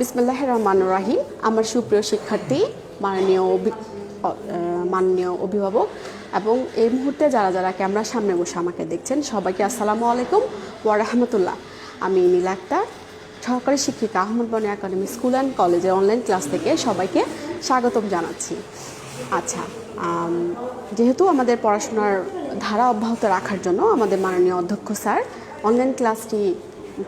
বিসমিল্লাহির রহমানির রহিম। আমার সুপ্রিয় শিক্ষার্থী, মাননীয় অভিভাবক এবং এই মুহূর্তে যারা যারা ক্যামেরার সামনে বসে আমাকে দেখছেন সবাইকে আসসালামু আলাইকুম ওয়া রাহমাতুল্লাহ। আমি নীলা আক্তার, সহকারী শিক্ষিকা, আহমদ বনী একাডেমি স্কুল অ্যান্ড কলেজের অনলাইন ক্লাস থেকে সবাইকে স্বাগতম জানাচ্ছি। আচ্ছা, যেহেতু আমাদের পড়াশোনার ধারা অব্যাহত রাখার জন্য আমাদের মাননীয় অধ্যক্ষ স্যার অনলাইন ক্লাসটি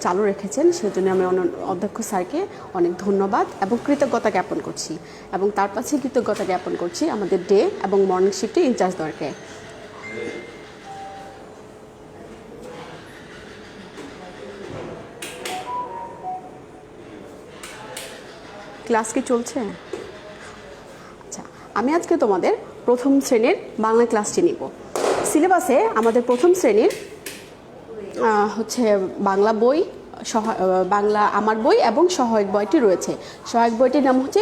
চালু রেখেছেন, সেজন্য আমি অধ্যক্ষ স্যারকে অনেক ধন্যবাদ এবং কৃতজ্ঞতা জ্ঞাপন করছি এবং তার পাশে কৃতজ্ঞতা জ্ঞাপন করছি আমাদের ডে এবং মর্নিং শিফটে ইনচার্জদেরকে। ক্লাস কি চলছে? আচ্ছা, আমি আজকে তোমাদের প্রথম শ্রেণীর বাংলা ক্লাসটি নিব। সিলেবাসে আমাদের প্রথম শ্রেণীর হচ্ছে বাংলা বই, বাংলা আমার বই এবং সহায়ক বইটি রয়েছে। সহায়ক বইটির নাম হচ্ছে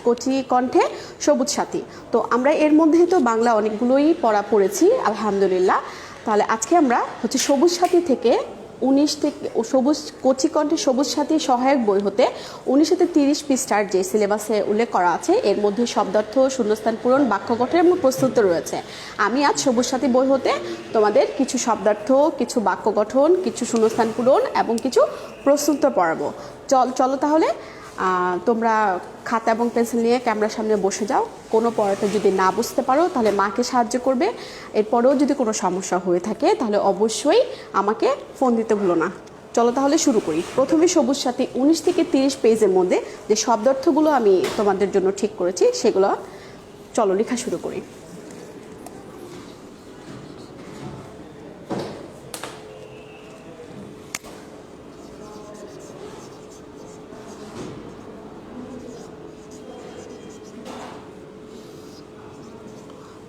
কচি কণ্ঠে সবুজ সাথী। তো আমরা এর মধ্যে তো বাংলা অনেকগুলোই পড়েছি আলহামদুলিল্লাহ। তাহলে আজকে আমরা হচ্ছে সবুজ সাথী থেকে 19 থেকে কচি কণ্ঠে সবুজ সাথী সহায়ক বই হতে 19 থেকে 30 পৃষ্ঠার যে সিলেবাসে উল্লেখ করা আছে এর মধ্যে শব্দার্থ, শূন্যস্থান পূরণ, বাক্য গঠন এবং প্রস্তুত রয়েছে। আমি আজ সবুজ সাথী বই হতে তোমাদের কিছু শব্দার্থ, কিছু বাক্য গঠন, কিছু শূন্যস্থান পূরণ এবং কিছু প্রস্তুত পড়াবো। চলো তাহলে তোমরা খাতা এবং পেন্সিল নিয়ে ক্যামেরার সামনে বসে যাও। কোনো পড়াটা যদি না বুঝতে পারো তাহলে মাকে সাহায্য করবে। এরপরেও যদি কোনো সমস্যা হয়ে থাকে তাহলে অবশ্যই আমাকে ফোন দিতে ভুলো না। চলো তাহলে শুরু করি। প্রথমে সবুজ সাথী 19 থেকে 30 পেজের মধ্যে যে শব্দার্থগুলো আমি তোমাদের জন্য ঠিক করেছি সেগুলো চলো লেখা শুরু করি।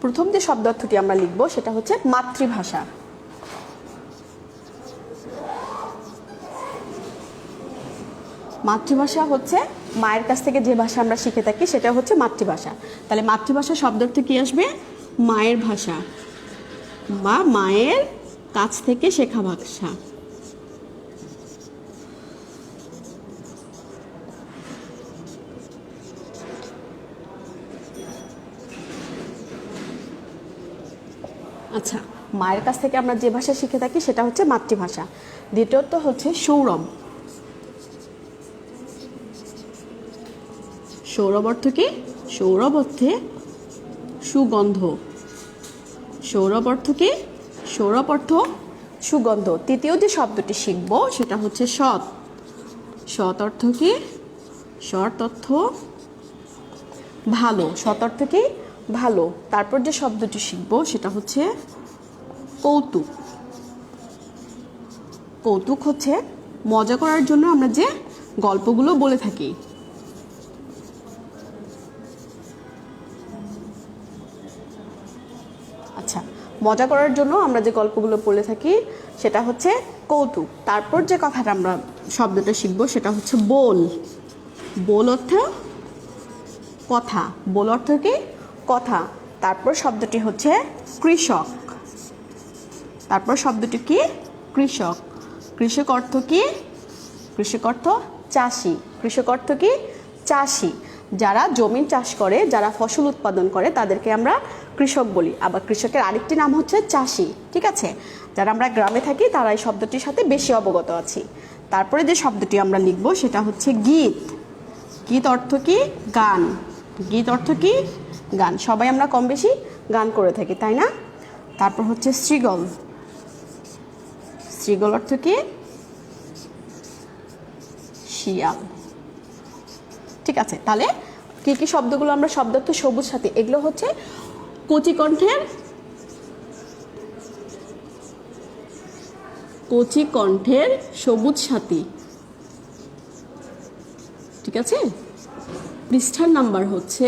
প্রথম যে শব্দার্থটি আমরা লিখব সেটা হচ্ছে মাতৃভাষা। মাতৃভাষা হচ্ছে মায়ের কাছ থেকে যে ভাষা আমরা শিখে থাকি সেটা হচ্ছে মাতৃভাষা। তাহলে মাতৃভাষা শব্দার্থ কি আসবে? মায়ের ভাষা বা মায়ের কাছ থেকে শেখা ভাষা। আচ্ছা, মায়ের কাছ থেকে আমরা যে ভাষা শিখে থাকি সেটা হচ্ছে মাতৃভাষা। দ্বিতীয়ত হচ্ছে সৌরভ। সৌরভ অর্থ কি? সৌরভ অর্থে সুগন্ধ। সৌরভ অর্থ কি? সৌরভ অর্থ সুগন্ধ। তৃতীয় যে শব্দটি শিখব সেটা হচ্ছে সৎ। সৎ অর্থ কি? সৎ অর্থ ভালো। সৎ অর্থ কি? ভালো। তারপর যে শব্দটি শিখব সেটা হচ্ছে কৌতুক। কৌতুক হচ্ছে মজা করার জন্য আমরা যে গল্পগুলো বলে থাকি। আচ্ছা, মজা করার জন্য আমরা যে গল্পগুলো বলে থাকি সেটা হচ্ছে কৌতুক। তারপর যে কথাটা আমরা শব্দটা শিখব সেটা হচ্ছে বোল। বোল অর্থ কথা। বোল অর্থ কি? কথা। তারপর শব্দটি হচ্ছে কৃষক। তারপর শব্দটি কি? কৃষক। কৃষক অর্থ কি? কৃষক অর্থ চাষি। কৃষক অর্থ কি? চাষি। যারা জমি চাষ করে, যারা ফসল উৎপাদন করে তাদেরকে আমরা কৃষক বলি। আবার কৃষকের আরেকটি নাম হচ্ছে চাষি। ঠিক আছে, যারা আমরা গ্রামে থাকি তারা এই শব্দটির সাথে বেশি অবগত আছি। তারপরে যে শব্দটি আমরা লিখব সেটা হচ্ছে গীত। গীত অর্থ কি? গান। গীত অর্থ কি? গান। সবাই আমরা কম বেশি গান করে থাকি, তাই না? তারপর হচ্ছে শৃগল। শৃগল অর্থ কি? শিয়াল। ঠিক আছে, তাহলে কি কি শব্দগুলো আমরা শব্দার্থ সবুজ সাথী, এগুলো হচ্ছে কচি কণ্ঠের সবুজ সাথী। ঠিক আছে, পৃষ্ঠার নাম্বার হচ্ছে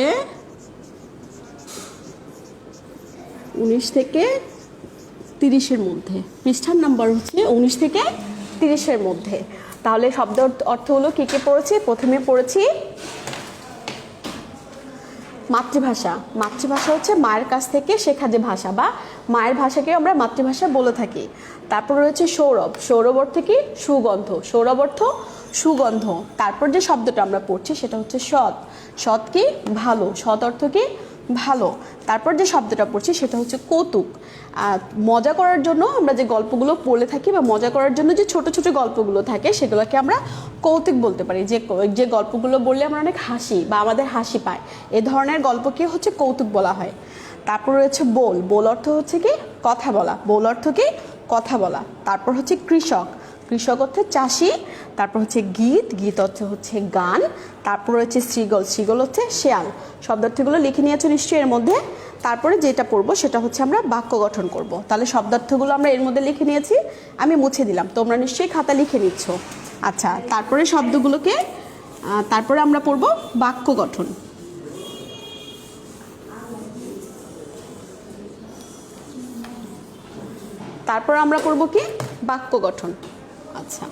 19 থেকে 30-এর মধ্যে। পৃষ্ঠার নাম্বার হচ্ছে 19 থেকে 30-এর মধ্যে। তাহলে শব্দ অর্থগুলো কি কি পড়েছি? প্রথমে পড়েছি মাতৃভাষা। মাতৃভাষা হচ্ছে মায়ের কাছ থেকে শেখা যে ভাষা বা মায়ের ভাষাকে আমরা মাতৃভাষা বলে থাকি। তারপর রয়েছে সৌরভ। সৌরভ অর্থ কি? সুগন্ধ। সৌরভ অর্থ সুগন্ধ। তারপর যে শব্দটা আমরা পড়ছি সেটা হচ্ছে সৎ। সৎ কি? ভালো। সৎ অর্থ কি? ভালো। তারপর যে শব্দটা পড়ছি সেটা হচ্ছে কৌতুক। মজা করার জন্য আমরা যে গল্পগুলো পড়ে থাকি বা মজা করার জন্য যে ছোট ছোট গল্পগুলো থাকে সেগুলোকে আমরা কৌতুক বলতে পারি। যে গল্পগুলো বললে আমরা অনেক হাসি বা আমাদের হাসি পায়, এ ধরনের গল্পকে হচ্ছে কৌতুক বলা হয়। তারপর রয়েছে বোল। বোল অর্থ হচ্ছে কি? কথা বলা। বোল অর্থ কি? কথা বলা। তারপর হচ্ছে কৃষক। কৃষক হচ্ছে চাষি। তারপর হচ্ছে গীত। গীত অর্থ হচ্ছে গান। তারপর হচ্ছে শ্রীগল। শ্রীগল হচ্ছে শেয়াল। শব্দার্থগুলো লিখে নিয়েছো নিশ্চয়ই এর মধ্যে। তারপরে যেটা পড়বো সেটা হচ্ছে আমরা বাক্য গঠন করব। তাহলে শব্দার্থগুলো আমরা এর মধ্যে লিখে নিয়েছি, আমি মুছে দিলাম, তোমরা নিশ্চয়ই খাতা লিখে নিচ্ছ। আচ্ছা, তারপরে শব্দগুলোকে তারপরে আমরা পড়বো বাক্য গঠন। তারপর আমরা পড়বো কি? বাক্য গঠন। আচ্ছা,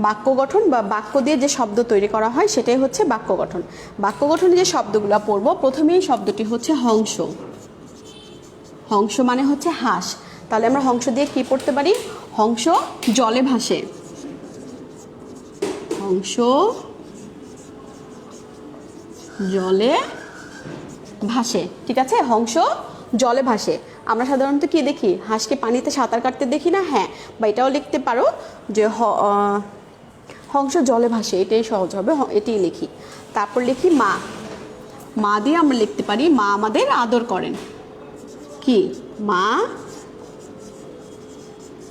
বাক্য গঠন বা বাক্য দিয়ে যে শব্দ তৈরি করা হয় সেটাই হচ্ছে বাক্য গঠন। বাক্য গঠনে যে শব্দগুলো পড়বো, প্রথমেই শব্দটি হচ্ছে হংস। হংস মানে হচ্ছে হাঁস। তাহলে আমরা হংস দিয়ে কি পড়তে পারি? হংস জলে ভাসে। হংস জলে ভাসে। ঠিক আছে, হংস জলে ভাসে। আমরা সাধারণত কি দেখি? হাঁসকে পানিতে সাঁতার কাটতে দেখি না? হ্যাঁ, বা এটাও লিখতে পারো যে হংস জলে ভাসে, এটাই সহজ হবে, এটাই লিখি। তারপর লিখি মা। মা দিয়ে আমরা লিখতে পারি মা আমাদের আদর করেন। কি? মা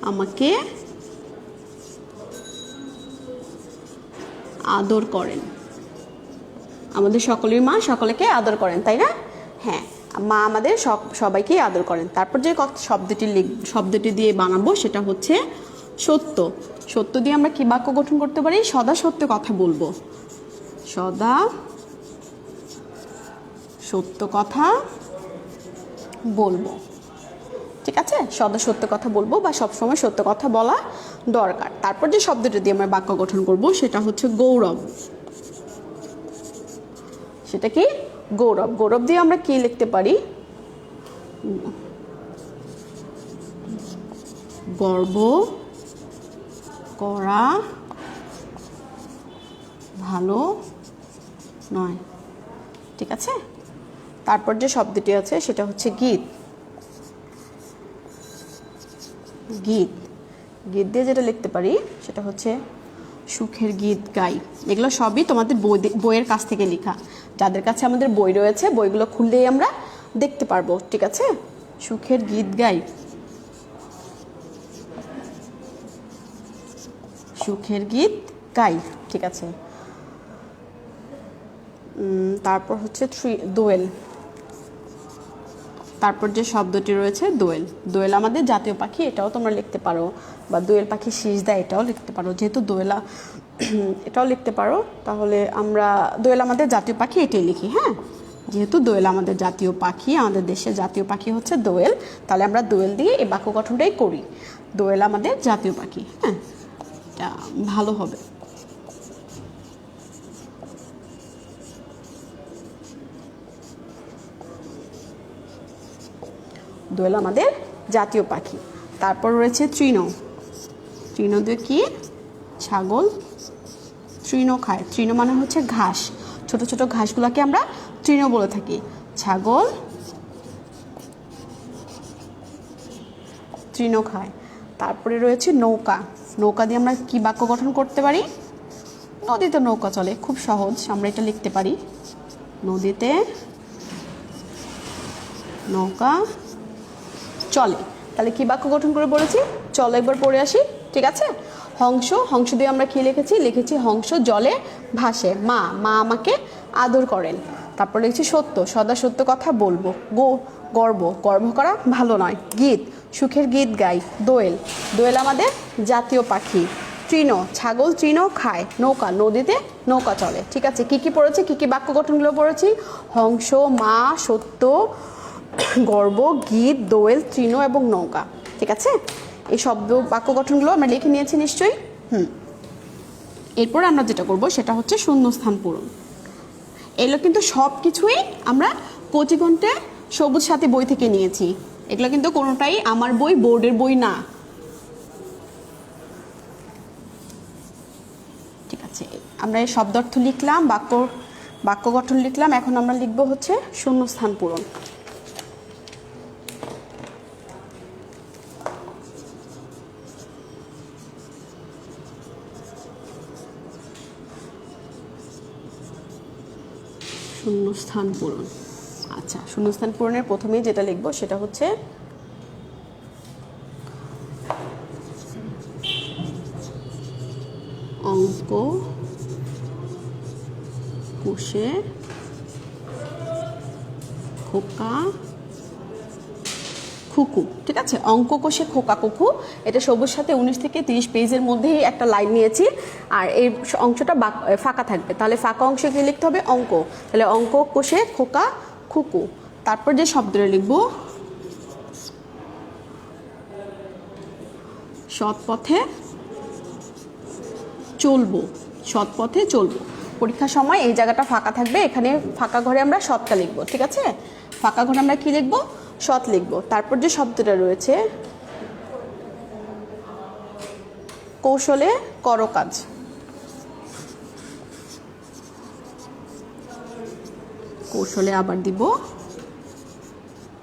আমাকে আদর করেন। আমাদের সকলের মা সকলকে আদর করেন, তাই না? হ্যাঁ, মা আমাদের সবাইকেই আদর করেন। তারপর যে শব্দটি দিয়ে বানাবো সেটা হচ্ছে সত্য। সত্য দিয়ে আমরা কি বাক্য গঠন করতে পারি? সদা সত্য কথা বলবো। সদা সত্য কথা বলবো। ঠিক আছে, সদা সত্য কথা বলবো বা সবসময় সত্য কথা বলা দরকার। তারপর যে শব্দটি দিয়ে আমরা বাক্য গঠন করব সেটা হচ্ছে গৌরব। সেটা কি? গৌরব। গৌরব দিয়ে আমরা কি লিখতে পারি? গর্ব করা ভালো নয়। ঠিক আছে, তারপর যে শব্দটি আছে সেটা হচ্ছে গীত। গীত। গীত দিয়ে যেটা লিখতে পারি সেটা হচ্ছে সুখের গীত গাই। এগুলো সবই তোমাদের বইয়ের কাছ থেকে লেখা। যাদের কাছে আমাদের বই রয়েছে, বইগুলো খুললেই আমরা দেখতে পারবো। ঠিক আছে, সুখের গীত গাই। সুখের গীত গাই। ঠিক আছে, তারপর হচ্ছে দোয়েল। তারপর যে শব্দটি রয়েছে দোয়েল। দোয়েল আমাদের জাতীয় পাখি, এটাও তোমরা লিখতে পারো, বা দোয়েল পাখি শীষ দেয়, এটাও লিখতে পারো। যেহেতু দোয়েলা এটাও লিখতে পারো, তাহলে আমরা দোয়েল আমাদের জাতীয় পাখি এটাই লিখি। হ্যাঁ, যেহেতু দোয়েল আমাদের জাতীয় পাখি, আমাদের দেশের জাতীয় পাখি হচ্ছে দোয়েল, তাহলে আমরা দোয়েল দিয়ে এই বাক্য গঠনটাই করি। দোয়েল আমাদের জাতীয় পাখি। হ্যাঁ, এটা ভালো হবে। দোয়েল আমাদের জাতীয় পাখি। তারপর রয়েছে তৃণ। তৃণ দিয়ে কি? ছাগল তৃণ খায়। তৃণ মানে হচ্ছে ঘাস। ছোট ছোট ঘাসগুলোকে আমরা তৃণ বলে থাকি। ছাগল তৃণ খায়। তারপরে রয়েছে নৌকা। নৌকা দিয়ে আমরা কি বাক্য গঠন করতে পারি? নদীতে নৌকা চলে, খুব সহজ, আমরা এটা লিখতে পারি। নদীতে নৌকা চলে। তাহলে কি বাক্য গঠন করে বলেছি? চলো একবার পড়ে আসি। ঠিক আছে, হংস। হংস দিয়ে আমরা কি লিখেছি হংস জলে ভাসে। মা আমাকে আদর করেন। তারপর লিখছি সত্য। সদা সত্য কথা বলবো। গর্ব করা ভালো নয়। গীত। সুখের গীত গাই। দোয়েল আমাদের জাতীয় পাখি। তৃণ। ছাগল তৃণ খায়। নৌকা। নদীতে নৌকা চলে। ঠিক আছে, কি পড়েছি? কি বাক্য গঠনগুলো পড়েছি? হংস, মা, সত্য, গর্ব, গীত, দোয়েল, তৃণ এবং নৌকা। ঠিক আছে, এই শব্দ বাক্য গঠনগুলো আমরা লিখে নিয়েছি নিশ্চয়ই। এরপর আমরা যেটা করব সেটা হচ্ছে শূন্যস্থান পূরণ। এগুলো কিন্তু সব কিছুই আমরা কচিকণ্ঠে সবুজ সাথী বই থেকে নিয়েছি। এগুলো কিন্তু কোনোটাই আমার বই, বোর্ডের বই না। ঠিক আছে, আমরা এই শব্দার্থ লিখলাম, বাক্য গঠন লিখলাম। এখন আমরা লিখব হচ্ছে শূন্যস্থান পূরণ। শূন্যস্থান পূরণ। আচ্ছা, শূন্যস্থান পূরণের প্রথমেই যেটা লিখব সেটা হচ্ছে অঙ্ক কোষে খোকা খুকু। ঠিক আছে, অঙ্ক কোষে খোকা খুকু, এটা সবুজ সাথে 19 থেকে 30 পেজের মধ্যেই একটা লাইন নিয়েছি। আর এই অংশটা ফাঁকা থাকবে, তাহলে ফাঁকা অংশে কি লিখতে হবে? অঙ্ক। তাহলে অঙ্ক কোষে খোকা খুকু। তারপর যে শব্দটা লিখব সৎ পথে চলবো। সৎ পথে চলবো। পরীক্ষার সময় এই জায়গাটা ফাঁকা থাকবে, এখানে ফাঁকা ঘরে আমরা সৎটা লিখবো। ঠিক আছে, ফাঁকা ঘরে আমরা কি লিখবো? সৎ লিখবো। তারপর যে শব্দটা রয়েছে কৌশলে করো কাজ। কৌশলে আবার দিব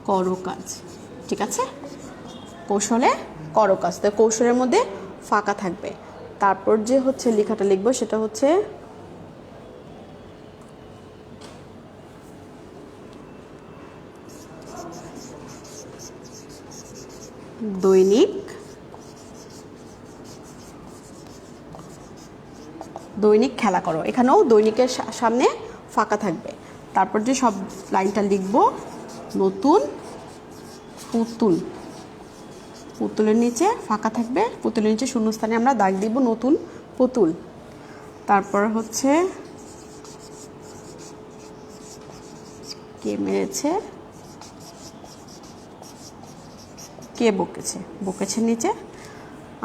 করো কাজ। ঠিক আছে, কৌশলে করো কাজ। তো কৌশলের মধ্যে ফাঁকা থাকবে। তারপর যে হচ্ছে লেখাটা লিখবো সেটা হচ্ছে দৈনিক খেলা করো। এখানেও দৈনিকের সামনে ফাঁকা থাকবে। তারপর যে সব লাইনটা লিখব নতুন পুতুল। পুতুলের নিচে ফাঁকা থাকবে, পুতুলের নিচে শূন্যস্থানে আমরা দাগ দিব নতুন পুতুল। তারপর হচ্ছে কে মেরেছে, কে বকেছে। বকেছের নিচে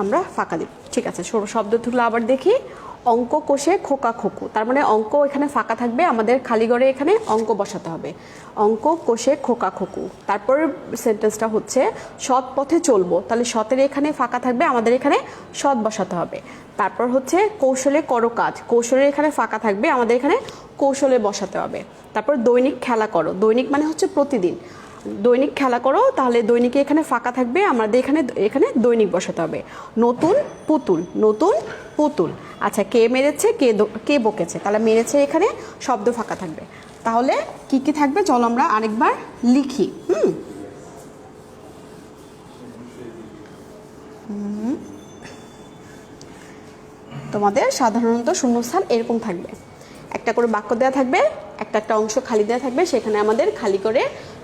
আমরা ফাঁকা দিব। ঠিক আছে, শব্দগুলো আবার দেখি। অঙ্ক কোষে খোকা খোকু, তার মানে অঙ্ক এখানে ফাঁকা থাকবে, আমাদের খালি ঘরে এখানে অঙ্ক বসাতে হবে। অঙ্ক কোষে খোকা খোকু। তারপর সেন্টেন্সটা হচ্ছে সৎ পথে চলবো, তাহলে সতের এখানে ফাঁকা থাকবে, আমাদের এখানে সৎ বসাতে হবে। তারপর হচ্ছে কৌশলে করো কাজ। কৌশলের এখানে ফাঁকা থাকবে, আমাদের এখানে কৌশলে বসাতে হবে। তারপর দৈনিক খেলা করো। দৈনিক মানে হচ্ছে প্রতিদিন। দৈনিক খেলা করো, তাহলে দৈনিকে এখানে ফাঁকা থাকবে, আমাদের এখানে দৈনিক বসাতে হবে। নতুন পুতুল। নতুন পুতুল। আচ্ছা, কে মেরেছে, কে বকেছে, তাহলে মেরেছে এখানে শব্দ ফাঁকা থাকবে। তাহলে কি কি থাকবে চলো আমরা আরেকবার লিখি। তোমাদের সাধারণত শূন্যস্থান এরকম থাকবে, একটা করে বাক্য দেওয়া থাকবে, একটা অংশ খালি দেওয়া থাকবে, সেখানে আমাদের খালি করে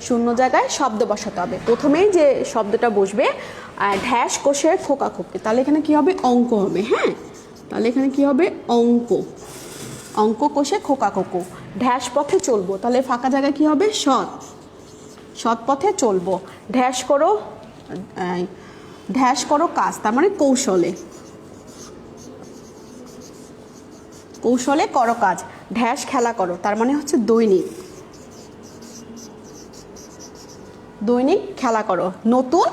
শূন্য জায়গায় শব্দ বসাতে হবে। প্রথমেই যে শব্দটা বসবে ঢ্যাস কোষে খোকা খোকে, তাহলে এখানে কি হবে? অঙ্ক হবে। হ্যাঁ, তাহলে এখানে কি হবে? অঙ্ক। অঙ্ক কোষে খোকা খোকো। ঢ্যাস পথে চলবো, তাহলে ফাঁকা জায়গায় কি হবে? সৎ। সৎ পথে চলবো। ঢ্যাস করো কাজ, তার মানে কৌশলে। কৌশলে করো কাজ। ঢ্যাস খেলা করো, তার মানে হচ্ছে দৈনিক। দৈনিক খেলা করো। নতুন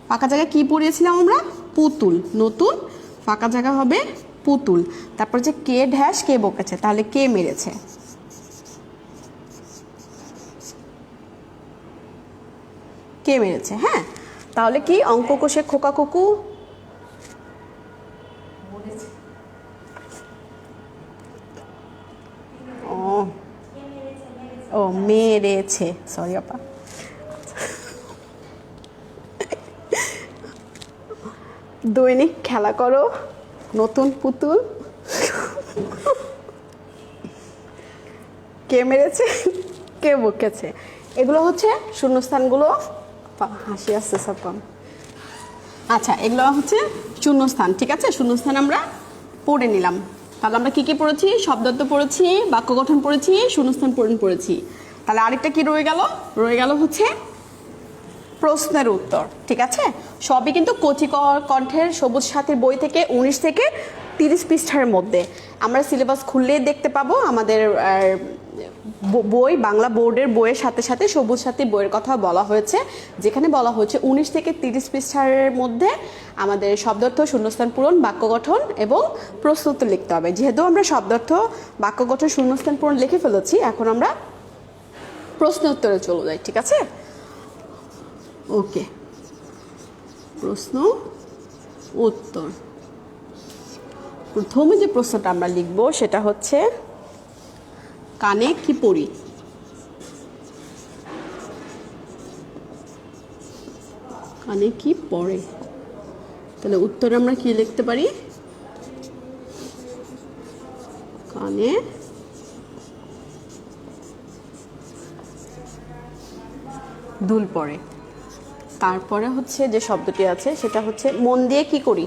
ফাঁকা জায়গায় কি পড়িয়েছিলাম আমরা? পুতুল। নতুন ফাঁকা জায়গা হবে পুতুল। তারপর যে কে ঢ্যাস কে বকেছে, তাহলে কে মেরেছে। কে মেরেছে। হ্যাঁ, তাহলে কি অঙ্ক কোষে খোকা কুকু ও মেরেছে, সরি আপা। দৈনিক খেলা করো, নতুন পুতুল, কে মেরেছে, কে বকেছে। এগুলো হচ্ছে শূন্যস্থানগুলো। হাসি আসছে সব কম। আচ্ছা, এগুলো হচ্ছে শূন্যস্থান। ঠিক আছে, শূন্যস্থান আমরা পড়ে নিলাম। তাহলে আমরা কি কি পড়েছি? শব্দার্থ পড়েছি, বাক্য গঠন পড়েছি, শূন্যস্থান পূরণ পড়েছি। তাহলে আরেকটা কি রয়ে গেল? রয়ে গেল হচ্ছে প্রশ্নের উত্তর। ঠিক আছে, সবই কিন্তু কচি কণ্ঠের সবুজ সাথীর বই থেকে 19 থেকে 30 পৃষ্ঠার মধ্যে। আমরা সিলেবাস খুললেই দেখতে পাবো আমাদের বই, বাংলা বোর্ডের বইয়ের সাথে সাথে সবুজ সাথী বইয়ের কথা বলা হয়েছে, যেখানে বলা হচ্ছে 19 থেকে 30 পৃষ্ঠার মধ্যে আমাদের শব্দার্থ, শূন্যস্থান পূরণ, বাক্য গঠন এবং প্রশ্নোত্তর লিখতে হবে। যেহেতু আমরা শব্দার্থ, বাক্য গঠন, শূন্যস্থান পূরণ লিখে ফেলেছি, এখন আমরা প্রশ্ন উত্তরে চলে যাই। ঠিক আছে, ওকে। প্রশ্ন উত্তর। প্রথমে যে প্রশ্নটা আমরা লিখব সেটা হচ্ছে কানে কি পড়ি? কানে কি পড়ে? তাহলে উত্তরে আমরা কি লিখতে পারি? কানে দুল পড়ে। তারপরে হচ্ছে যে শব্দটি আছে সেটা হচ্ছে মন দিয়ে কি করি?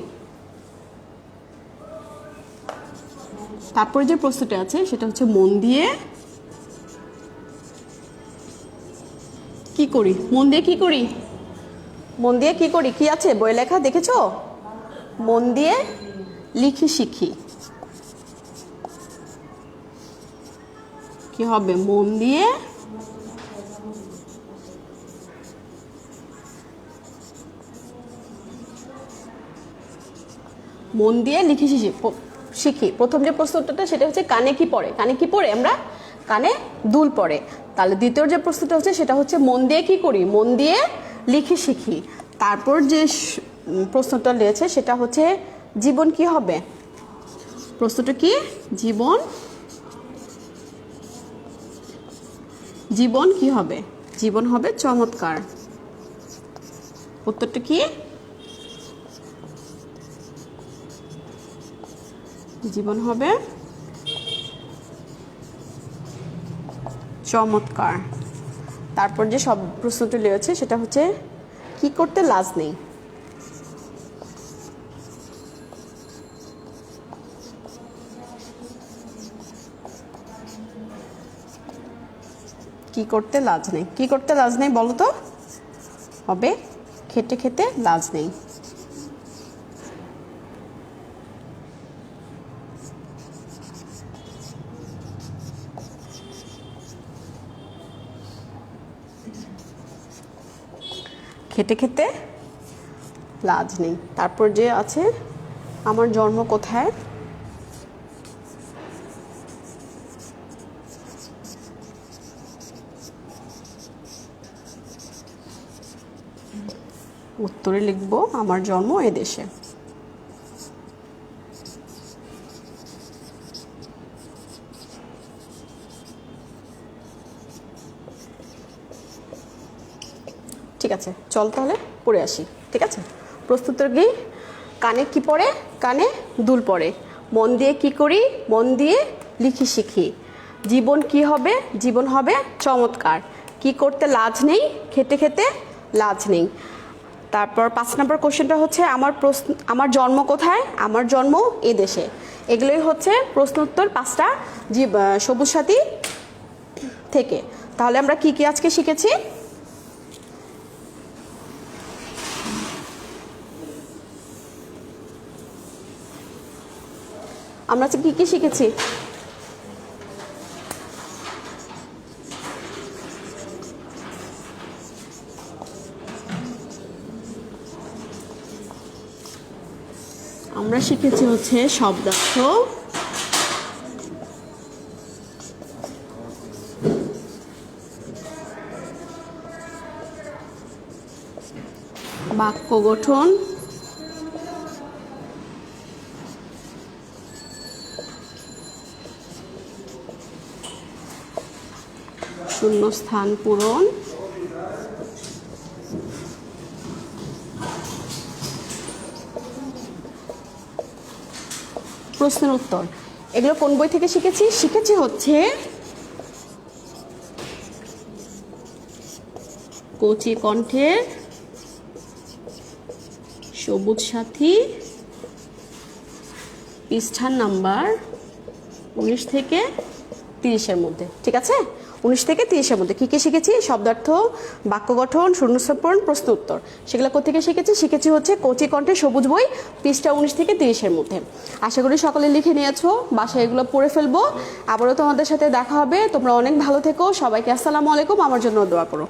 তারপরে যে প্রশ্নটা আছে সেটা হচ্ছে মন দিয়ে কি করি? মন দিয়ে কি করি? মন দিয়ে কি করি? কি আছে বই লেখা দেখেছো? মন দিয়ে লিখি শিখি। কি হবে? মন দিয়ে মন দিয়ে লিখি শিখি। প্রথম যে প্রশ্নটা সেটা হচ্ছে কানে কি পড়ে? কানে কি পড়ে? আমরা কানে দুল পড়ে। তাহলে দ্বিতীয় যে প্রশ্নটা হচ্ছে সেটা হচ্ছে মন দিয়ে কি করি? মন দিয়ে লিখি শিখি। তারপর যে প্রশ্নটা রয়েছে সেটা হচ্ছে জীবন কি হবে? প্রশ্নটা কি? জীবন জীবন কি হবে? জীবন হবে চমৎকার। উত্তরটা কি? জীবন হবে চমৎকার। তারপর যে সব প্রশ্নটি রয়েছে সেটা হচ্ছে কি করতে লাজ নেই? কি করতে লাজ নেই? কি করতে লাজ নেই বলো তো? হবে খেটে খেতে লাজ নেই। খেটে খেতে লাজ নেই। তারপর যে আছে আমার জন্ম কোথায়? উত্তরে লিখব আমার জন্ম এদেশে। ঠিক আছে, চল তাহলে পড়ে আসি। ঠিক আছে, প্রস্তুতর কি? কানে কি পড়ে? কানে দুল পড়ে। মন দিয়ে কি করি? মন দিয়ে লিখি শিখি। জীবন কি হবে? জীবন হবে চমৎকার। কি করতে লাজ নেই? খেতে খেতে লাজ নেই। তারপর 5 নম্বর কোশ্চেনটা হচ্ছে আমার জন্ম কোথায়? আমার জন্ম এ দেশে। এগুলোই হচ্ছে প্রশ্ন উত্তর 5টা সবুজ সাথী থেকে। তাহলে আমরা কি কি আজকে শিখেছি? আমরা আজকে কি কি শিখেছি? আমরা শিখেছি হচ্ছে শব্দার্থ, বাক্য গঠন, শূন্যস্থান পূরণ, প্রশ্নের উত্তর। এগুলো কোন বই থেকে শিখেছি? শিখেছি হচ্ছে কচি কণ্ঠের সবুজ সাথী পৃষ্ঠার নাম্বার 19 থেকে 30-এর মধ্যে। ঠিক আছে, 19 থেকে 30-এর মধ্যে কী কী শিখেছি? শব্দার্থ, বাক্য গঠন, শূন্যস্থাপন, প্রশ্ন উত্তর। সেগুলো কোথেকে শিখেছি হচ্ছে কচি কণ্ঠে সবুজ বই, পৃষ্ঠা 19 থেকে 30-এর মধ্যে। আশা করি সকলে লিখে নিয়েছো, বাসায় এগুলো পড়ে ফেলবো। আবারও তোমাদের সাথে দেখা হবে। তোমরা অনেক ভালো থেকো। সবাইকে আসসালামু আলাইকুম। আমার জন্য দোয়া করো।